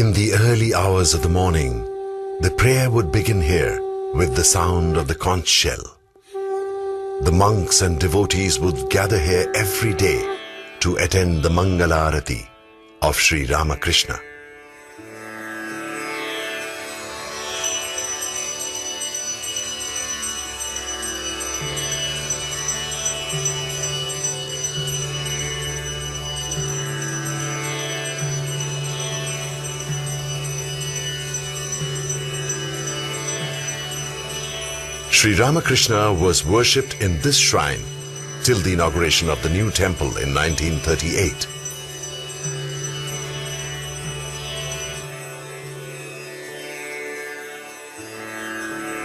In the early hours of the morning, the prayer would begin here with the sound of the conch shell. The monks and devotees would gather here every day to attend the Mangalarati of Sri Ramakrishna. Sri Ramakrishna was worshipped in this shrine till the inauguration of the new temple in 1938.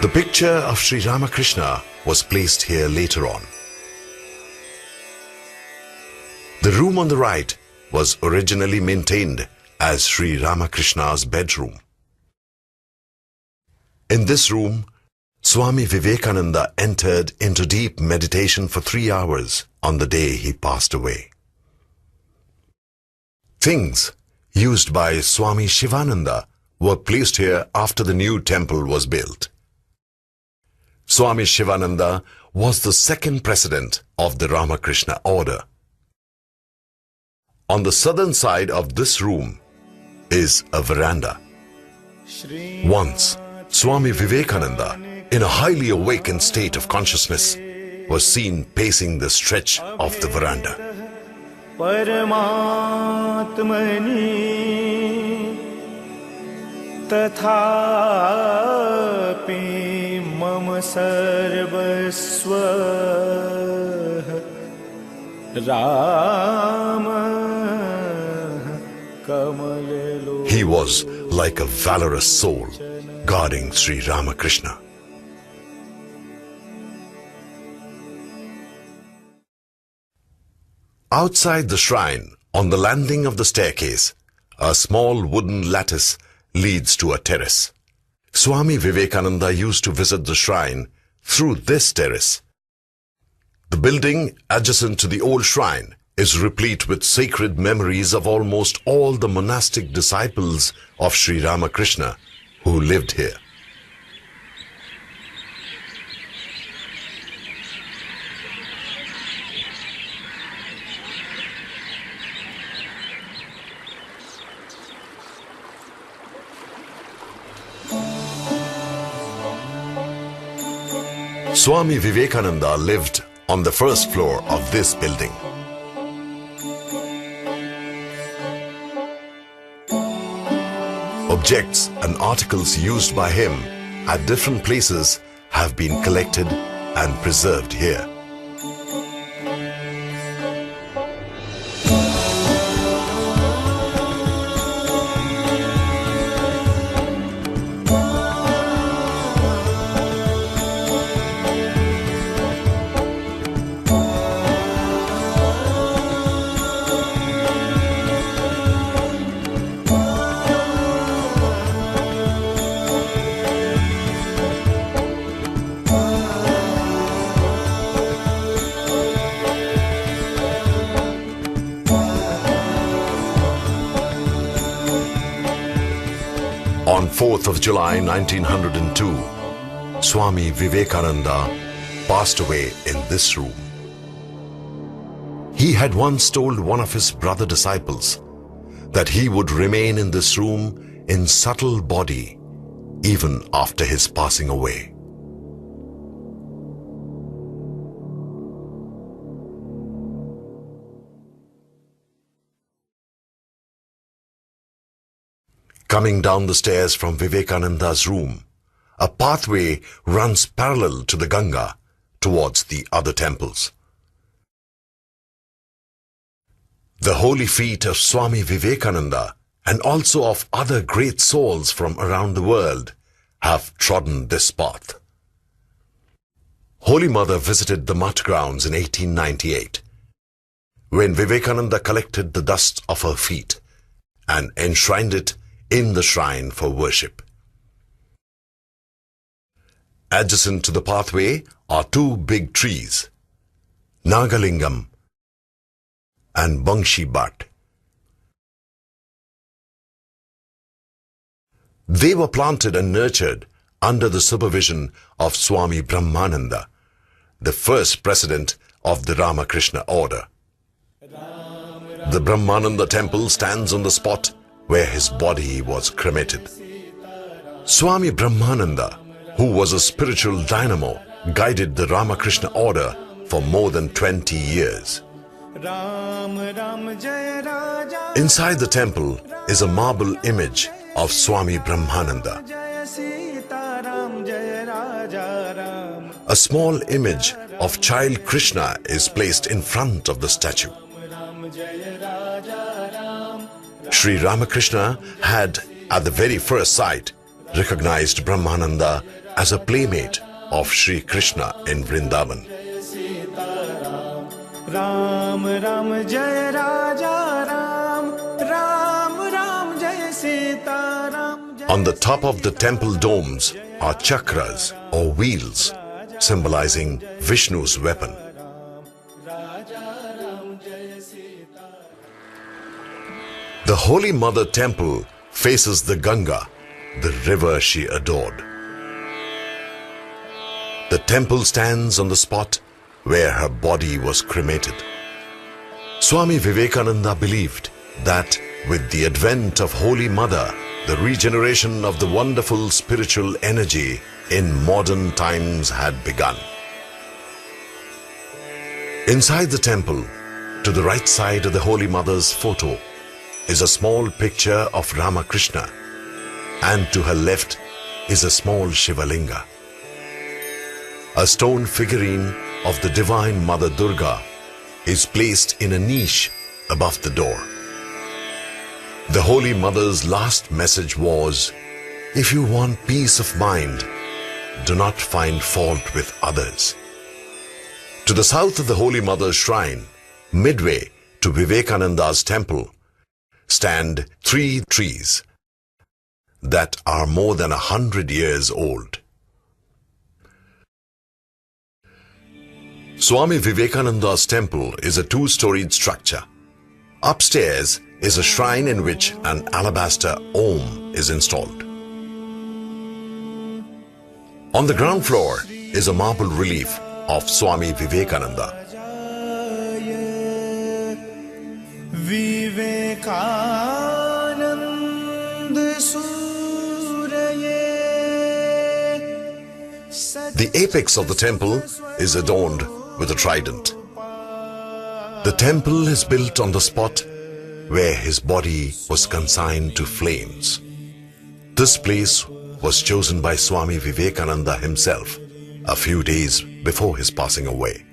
The picture of Sri Ramakrishna was placed here later on. The room on the right was originally maintained as Sri Ramakrishna's bedroom. In this room, Swami Vivekananda entered into deep meditation for 3 hours on the day he passed away. Things used by Swami Shivananda were placed here after the new temple was built. Swami Shivananda was the second president of the Ramakrishna order. On the southern side of this room is a veranda. Once, Swami Vivekananda, in a highly awakened state of consciousness, was seen pacing the stretch of the veranda. He was like a valorous soul guarding Sri Ramakrishna. Outside the shrine, on the landing of the staircase, a small wooden lattice leads to a terrace. Swami Vivekananda used to visit the shrine through this terrace. The building adjacent to the old shrine is replete with sacred memories of almost all the monastic disciples of Sri Ramakrishna who lived here. Swami Vivekananda lived on the first floor of this building. Objects and articles used by him at different places have been collected and preserved here. On 4th of July 1902, Swami Vivekananda passed away in this room. He had once told one of his brother disciples that he would remain in this room in subtle body even after his passing away. Coming down the stairs from Vivekananda's room, a pathway runs parallel to the Ganga towards the other temples. The holy feet of Swami Vivekananda and also of other great souls from around the world have trodden this path. Holy Mother visited the Math grounds in 1898, when Vivekananda collected the dust of her feet and enshrined it in the shrine for worship. Adjacent to the pathway are two big trees, Nagalingam and Bangshi Bhat. They were planted and nurtured under the supervision of Swami Brahmananda, the first president of the Ramakrishna order. The Brahmananda temple stands on the spot where his body was cremated. Swami Brahmananda, who was a spiritual dynamo, guided the Ramakrishna order for more than 20 years. Inside the temple is a marble image of Swami Brahmananda. A small image of child Krishna is placed in front of the statue. Sri Ramakrishna had, at the very first sight, recognized Brahmananda as a playmate of Sri Krishna in Vrindavan. Ram Ram Jai Raja Ram, Ram Ram Jai Sita Ram. On the top of the temple domes are chakras or wheels, symbolizing Vishnu's weapon. The Holy Mother temple faces the Ganga, the river she adored. The temple stands on the spot where her body was cremated. Swami Vivekananda believed that with the advent of Holy Mother, the regeneration of the wonderful spiritual energy in modern times had begun. Inside the temple, to the right side of the Holy Mother's photo, is a small picture of Ramakrishna, and to her left is a small Shivalinga. A stone figurine of the Divine Mother Durga is placed in a niche above the door. The Holy Mother's last message was, "If you want peace of mind, do not find fault with others." To the south of the Holy Mother's shrine, midway to Vivekananda's temple, stand 3 trees that are more than 100 years old. Swami Vivekananda's temple is a 2-storied structure. Upstairs is a shrine in which an alabaster Om is installed. On the ground floor is a marble relief of Swami Vivekananda. The apex of the temple is adorned with a trident. The temple is built on the spot where his body was consigned to flames. This place was chosen by Swami Vivekananda himself a few days before his passing away.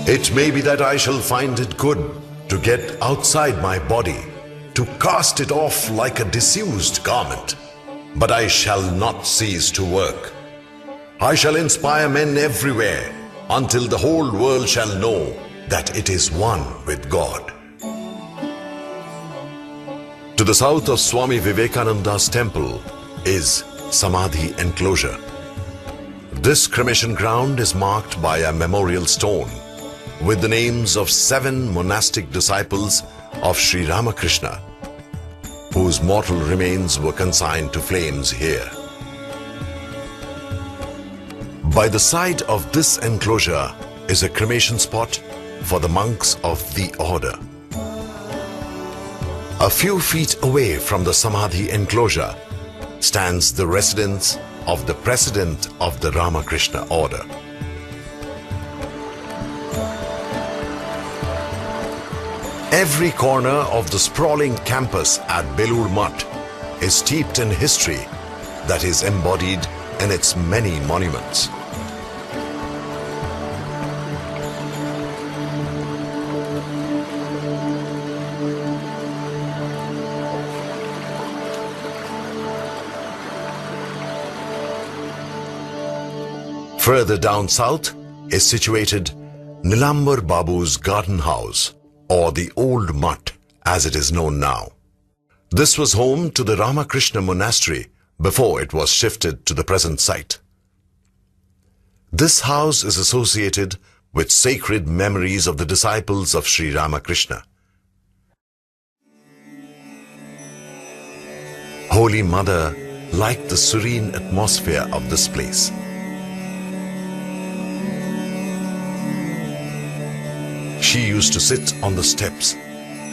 It may be that I shall find it good to get outside my body, to cast it off like a disused garment, but I shall not cease to work. I shall inspire men everywhere until the whole world shall know that it is one with God. To the south of Swami Vivekananda's temple is Samadhi enclosure. This cremation ground is marked by a memorial stone with the names of 7 monastic disciples of Sri Ramakrishna, whose mortal remains were consigned to flames here. By the side of this enclosure is a cremation spot for the monks of the order. A few feet away from the Samadhi enclosure stands the residence of the president of the Ramakrishna order. Every corner of the sprawling campus at Balur Math is steeped in history that is embodied in its many monuments. Further down south is situated Nilambar Babu's garden house, or the Old Math as it is known now. This was home to the Ramakrishna monastery before it was shifted to the present site. This house is associated with sacred memories of the disciples of Sri Ramakrishna. Holy Mother liked the serene atmosphere of this place. She used to sit on the steps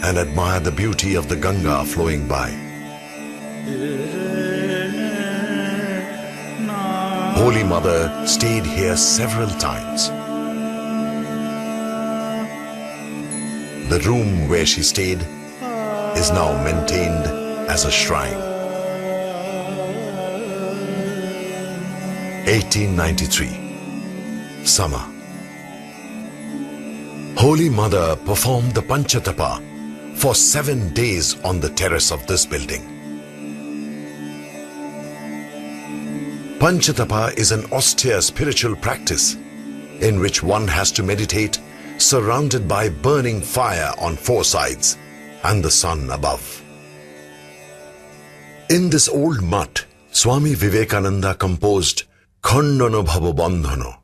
and admire the beauty of the Ganga flowing by. Holy Mother stayed here several times. The room where she stayed is now maintained as a shrine. 1893, summer. Holy Mother performed the Panchatapa for 7 days on the terrace of this building. Panchatapa is an austere spiritual practice in which one has to meditate surrounded by burning fire on 4 sides and the sun above. In this old mutt, Swami Vivekananda composed Khandana Bhava Bandhana,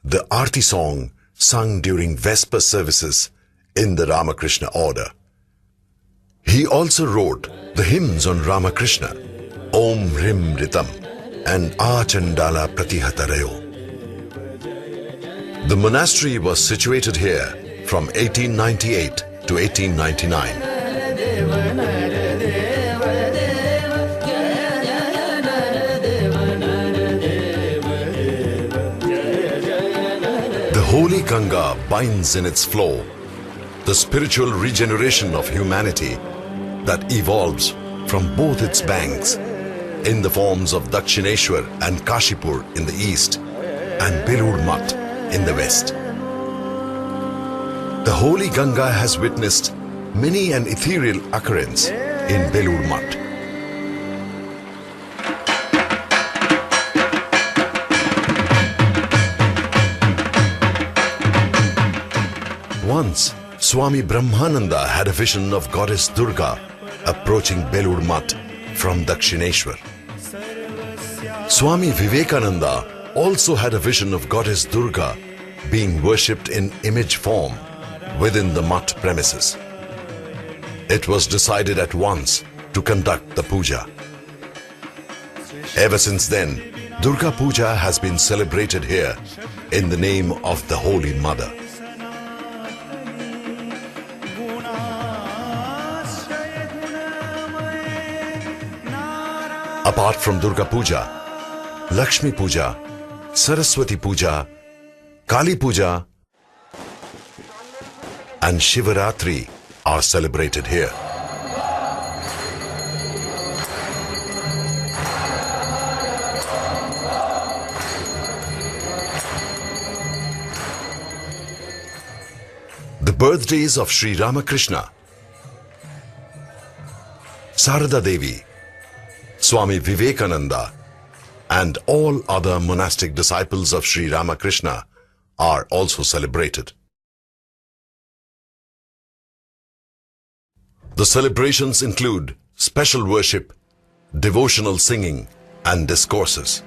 the Aarti song sung during Vesper services in the Ramakrishna order. He also wrote the hymns on Ramakrishna, Om Hrim Ritam and Achandala Pratihatarayo. The monastery was situated here from 1898 to 1899. The Holy Ganga binds in its flow the spiritual regeneration of humanity that evolves from both its banks in the forms of Dakshineshwar and Kashipur in the east and Balur Math in the west. The Holy Ganga has witnessed many an ethereal occurrence in Balur Math. Once, Swami Brahmananda had a vision of Goddess Durga approaching Balur Math from Dakshineshwar. Swami Vivekananda also had a vision of Goddess Durga being worshipped in image form within the Math premises. It was decided at once to conduct the puja. Ever since then, Durga Puja has been celebrated here in the name of the Holy Mother. Apart from Durga Puja, Lakshmi Puja, Saraswati Puja, Kali Puja and Shivaratri are celebrated here. The birthdays of Sri Ramakrishna, Sarada Devi, Swami Vivekananda and all other monastic disciples of Sri Ramakrishna are also celebrated. The celebrations include special worship, devotional singing and discourses.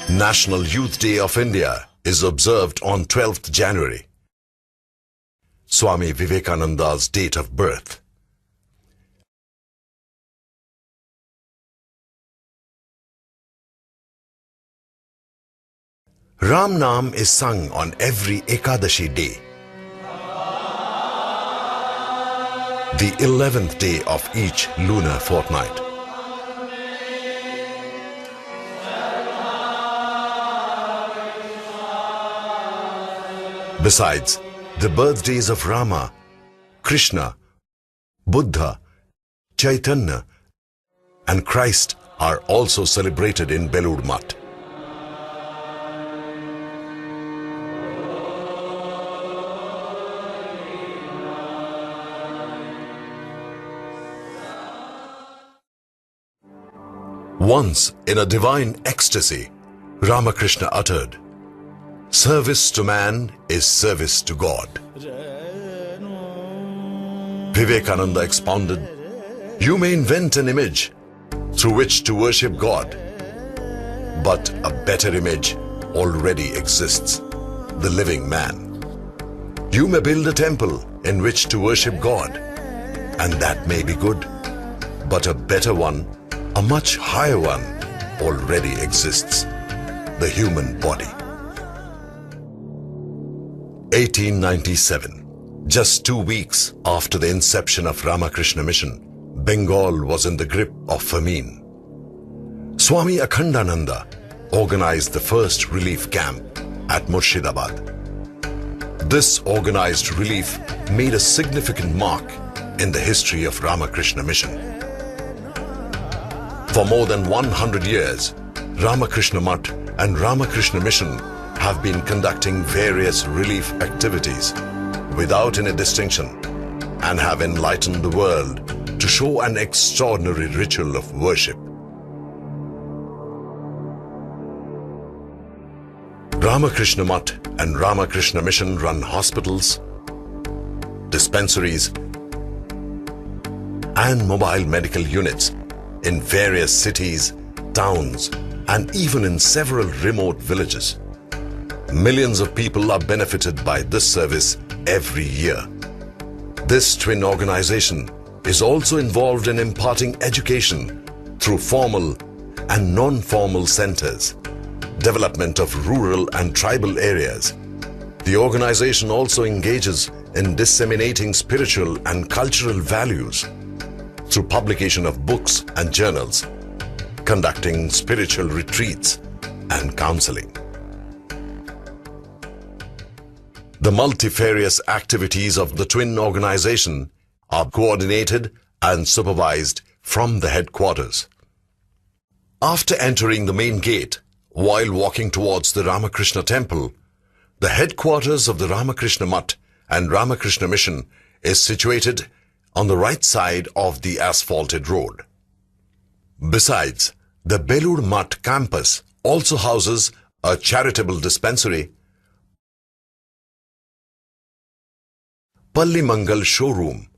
National Youth Day of India is observed on 12th January, Swami Vivekananda's date of birth. Ram Naam is sung on every Ekadashi day, the 11th day of each lunar fortnight. Besides, the birthdays of Rama, Krishna, Buddha, Chaitanya and Christ are also celebrated in Balur Math. Once, in a divine ecstasy, Ramakrishna uttered, "Service to man is service to God." Vivekananda expounded, You may invent an image through which to worship God, but a better image already exists, the living man. You may build a temple in which to worship God, and that may be good, but a better one, a much higher one, already exists, the human body. 1897, just 2 weeks after the inception of Ramakrishna Mission, Bengal was in the grip of famine. Swami Akhandananda organized the first relief camp at Murshidabad. This organized relief made a significant mark in the history of Ramakrishna Mission. For more than 100 years, Ramakrishna Math and Ramakrishna Mission have been conducting various relief activities without any distinction and have enlightened the world to show an extraordinary ritual of worship. Ramakrishna Math and Ramakrishna Mission run hospitals, dispensaries, and mobile medical units in various cities, towns, and even in several remote villages. Millions of people are benefited by this service every year. This twin organization is also involved in imparting education through formal and non-formal centers, development of rural and tribal areas. The organization also engages in disseminating spiritual and cultural values through publication of books and journals, conducting spiritual retreats and counseling. The multifarious activities of the twin organization are coordinated and supervised from the headquarters. After entering the main gate, while walking towards the Ramakrishna temple, the headquarters of the Ramakrishna Math and Ramakrishna Mission is situated on the right side of the asphalted road. Besides, the Balur Math campus also houses a charitable dispensary, Palli Mangal showroom,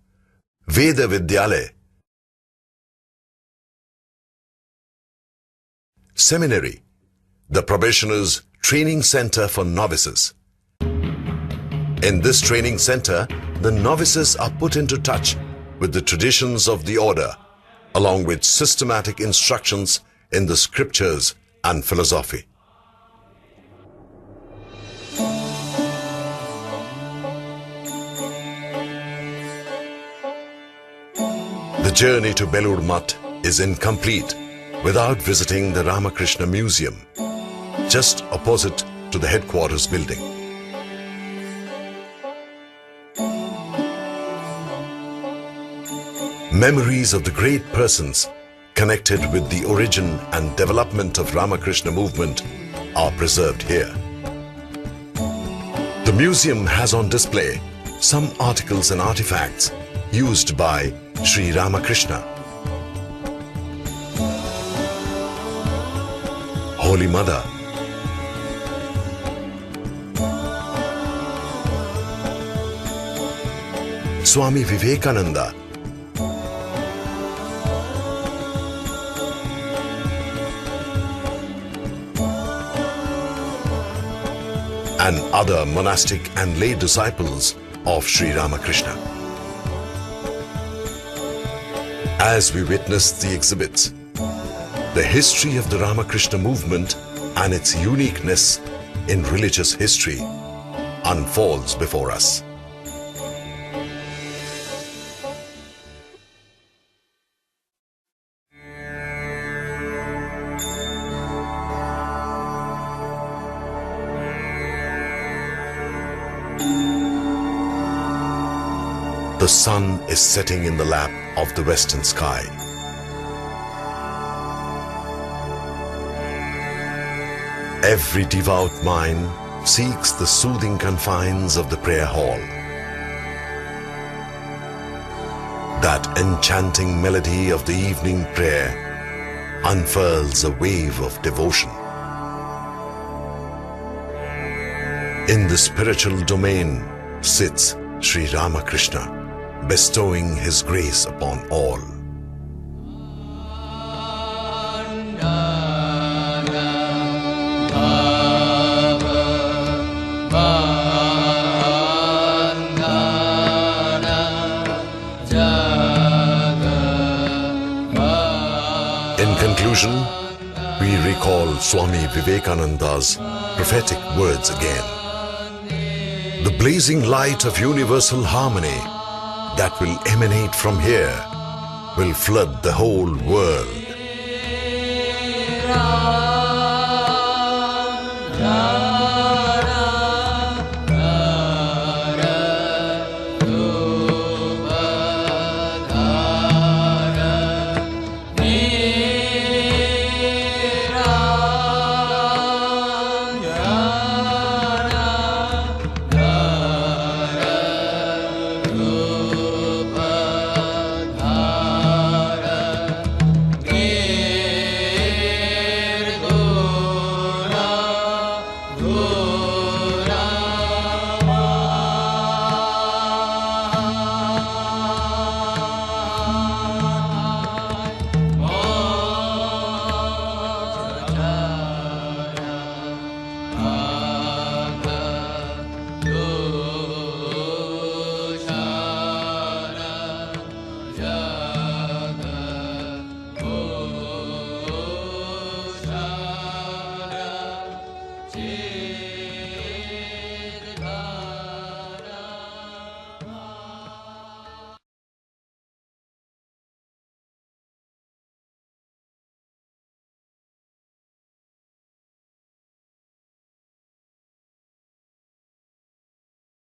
Veda Vidyalaya, seminary, the probationers' training center for novices. In this training center, the novices are put into touch with the traditions of the order, along with systematic instructions in the scriptures and philosophy. The journey to Balur Math is incomplete without visiting the Ramakrishna Museum, just opposite to the headquarters building. Memories of the great persons connected with the origin and development of Ramakrishna movement are preserved here. The museum has on display some articles and artifacts used by Sri Ramakrishna. Holy Mother, Swami Vivekananda, and other monastic and lay disciples of Sri Ramakrishna. As we witness the exhibits, the history of the Ramakrishna movement and its uniqueness in religious history unfolds before us. The sun is setting in the lap of the western sky. Every devout mind seeks the soothing confines of the prayer hall. That enchanting melody of the evening prayer unfurls a wave of devotion. In the spiritual domain sits Sri Ramakrishna, bestowing his grace upon all. recall Swami Vivekananda's prophetic words again. The blazing light of universal harmony that will emanate from here will flood the whole world.